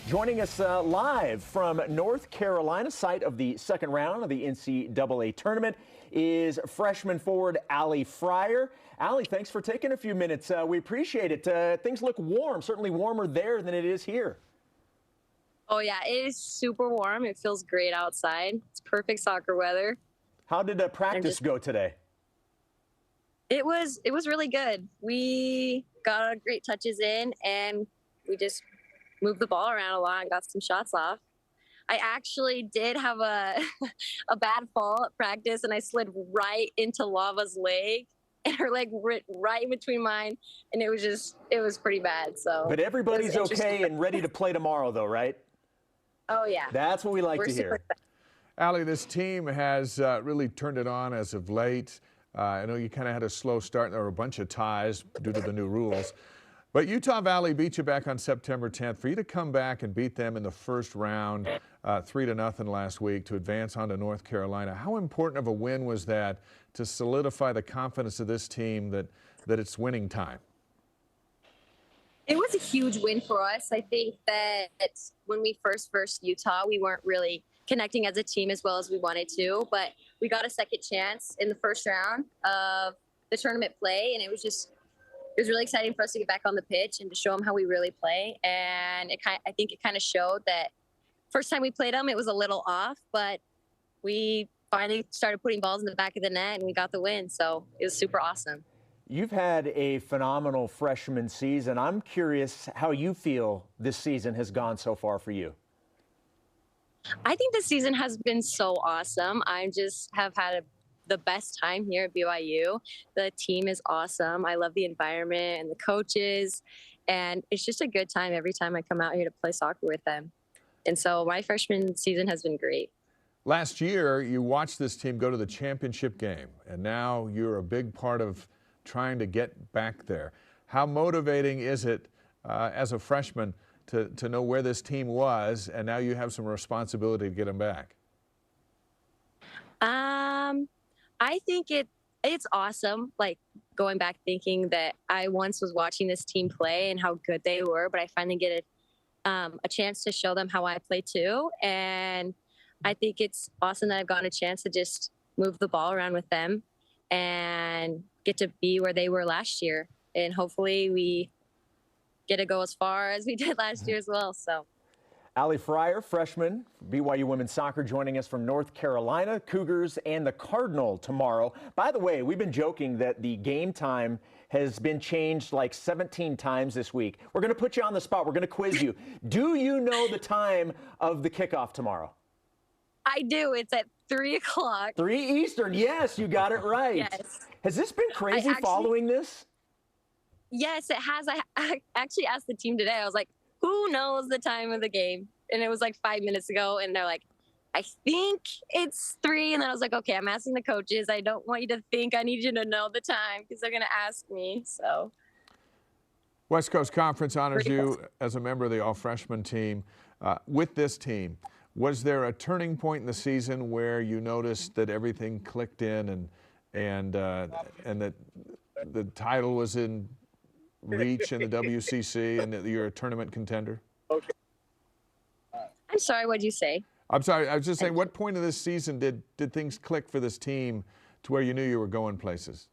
Joining us live from North Carolina, site of the second round of the NCAA tournament, is freshman forward Allie Fryer. Allie, thanks for taking a few minutes. We appreciate it. Things look warm, certainly warmer there than it is here. Oh yeah, it is super warm. It feels great outside. It's perfect soccer weather. How did practice go today? It was really good. We got great touches in, and we just moved the ball around a lot and got some shots off. I actually did have a a bad fall at practice, and I slid right into Lava's leg, and her leg right in between mine, and it was pretty bad. So, but everybody's okay and ready to play tomorrow, though, right? Oh yeah, that's what we like to hear. Allie, this team has really turned it on as of late. I know you kind of had a slow start. There were a bunch of ties due to the new rules. But Utah Valley beat you back on September 10th. For you to come back and beat them in the first round, 3-0 last week, to advance on to North Carolina, how important of a win was that to solidify the confidence of this team that it's winning time? It was a huge win for us. I think that when we first versed Utah, we weren't really connecting as a team as well as we wanted to, but we got a second chance in the first round of the tournament play, and it was really exciting for us to get back on the pitch and to show them how we really play. And I think it kind of showed that first time we played them, it was a little off, but we finally started putting balls in the back of the net and we got the win. So it was super awesome. You've had a phenomenal freshman season. I'm curious how you feel this season has gone so far for you. I think this season has been so awesome. I just have had the best time here at BYU. The team is awesome. I love the environment and the coaches, and it's just a good time every time I come out here to play soccer with them. And so my freshman season has been great. Last year, you watched this team go to the championship game, and now you're a big part of trying to get back there. How motivating is it as a freshman to know where this team was, and now you have some responsibility to get them back? I think it's awesome, like going back thinking that I once was watching this team play and how good they were, but I finally get a chance to show them how I play too. And I think it's awesome that I've gotten a chance to just move the ball around with them and get to be where they were last year. And hopefully we get to go as far as we did last year as well. So. Allie Fryer, freshman, BYU women's soccer, joining us from North Carolina. Cougars and the Cardinal tomorrow. By the way, we've been joking that the game time has been changed like 17 times this week. We're going to put you on the spot. We're going to quiz you. Do you know the time of the kickoff tomorrow? I do. It's at 3 o'clock. 3 Eastern. Yes, you got it right. Yes. Has this been crazy following this? Yes, it has. I actually asked the team today. I was like, who knows the time of the game? And it was like 5 minutes ago, and they're like, I think it's 3. And then I was like, okay, I'm asking the coaches. I don't want you to think. I need you to know the time because they're going to ask me. So, West Coast Conference honors you as a member of the all-freshman team. With this team, was there a turning point in the season where you noticed that everything clicked in and that the title was in reach in the WCC and that you're a tournament contender? Okay. I'm sorry, what'd you say? I'm sorry, I was just saying, what point of this season did things click for this team to where you knew you were going places?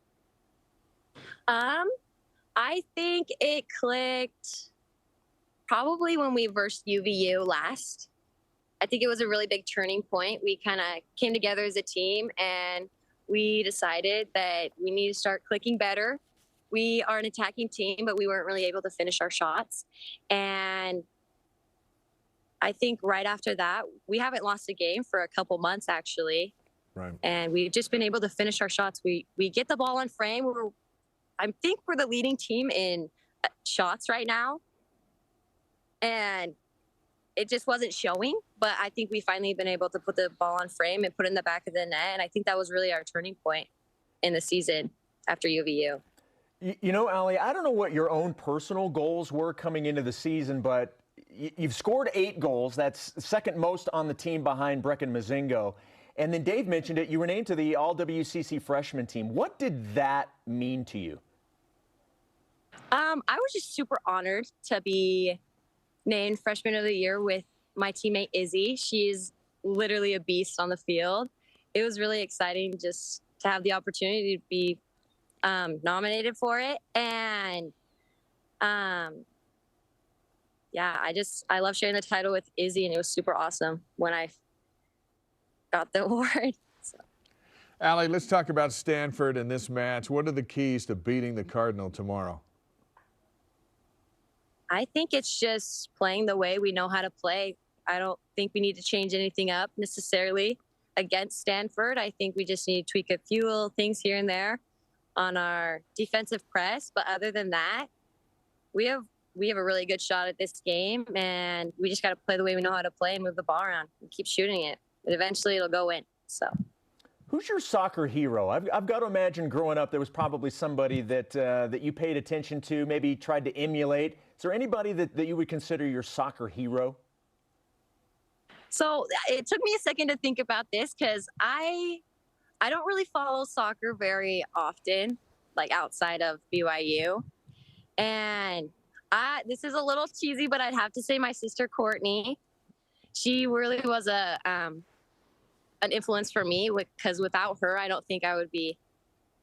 I think it clicked probably when we versed UVU last. I think it was a really big turning point. We kind of came together as a team and we decided that we need to start clicking better. We are an attacking team, but we weren't really able to finish our shots. And I think right after that, we haven't lost a game for a couple months, actually. Right. And we've just been able to finish our shots. We get the ball on frame. I think we're the leading team in shots right now. And it just wasn't showing. But I think we finally been able to put the ball on frame and put it in the back of the net. And I think that was really our turning point in the season after UVU. You know, Allie, I don't know what your own personal goals were coming into the season, but you've scored 8 goals. That's second most on the team behind Brecken Mozingo. And then Dave mentioned it. You were named to the All-WCC freshman team. What did that mean to you? I was just super honored to be named Freshman of the Year with my teammate Izzy. She's literally a beast on the field. It was really exciting just to have the opportunity to be nominated for it. And yeah, I love sharing the title with Izzy, and it was super awesome when I got the award. So. Allie, let's talk about Stanford in this match. What are the keys to beating the Cardinal tomorrow? I think it's just playing the way we know how to play. I don't think we need to change anything up necessarily against Stanford. I think we just need to tweak a few little things here and there on our defensive press. But other than that, we have a really good shot at this game, and we just got to play the way we know how to play and move the ball around and keep shooting it. And eventually it'll go in. So. Who's your soccer hero? I've got to imagine growing up there was probably somebody that you paid attention to, maybe tried to emulate. Is there anybody that you would consider your soccer hero? So it took me a second to think about this because I don't really follow soccer very often, like outside of BYU. And this is a little cheesy, but I'd have to say my sister Courtney. She really was an influence for me because without her, I don't think I would be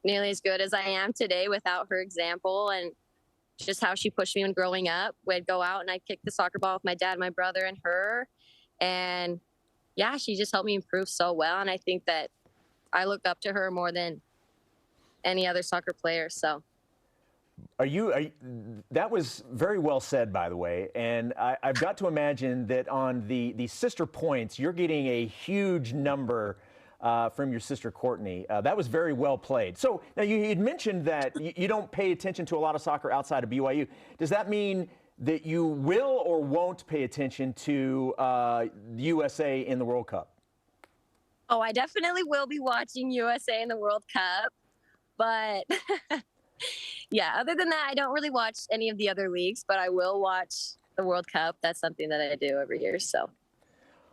nearly as good as I am today without her example and just how she pushed me when growing up. We'd go out and I'd kick the soccer ball with my dad, my brother, and her. And yeah, she just helped me improve so well. And I think that I look up to her more than any other soccer player. So. That was very well said, by the way. And I've got to imagine that on the sister points, you're getting a huge number from your sister Courtney. That was very well played. So now you had mentioned that you don't pay attention to a lot of soccer outside of BYU. Does that mean that you will or won't pay attention to the USA in the World Cup? Oh, I definitely will be watching USA in the World Cup. But yeah, other than that, I don't really watch any of the other leagues, but I will watch the World Cup. That's something that I do every year. So.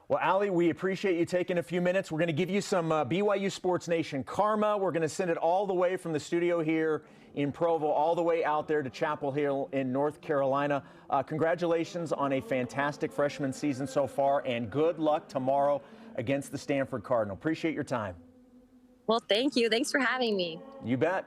Well, Allie, we appreciate you taking a few minutes. We're going to give you some BYU Sports Nation karma. We're going to send it all the way from the studio here in Provo, all the way out there to Chapel Hill in North Carolina. Congratulations on a fantastic freshman season so far, and good luck tomorrow against the Stanford Cardinal. Appreciate your time. Well, thank you. Thanks for having me. You bet.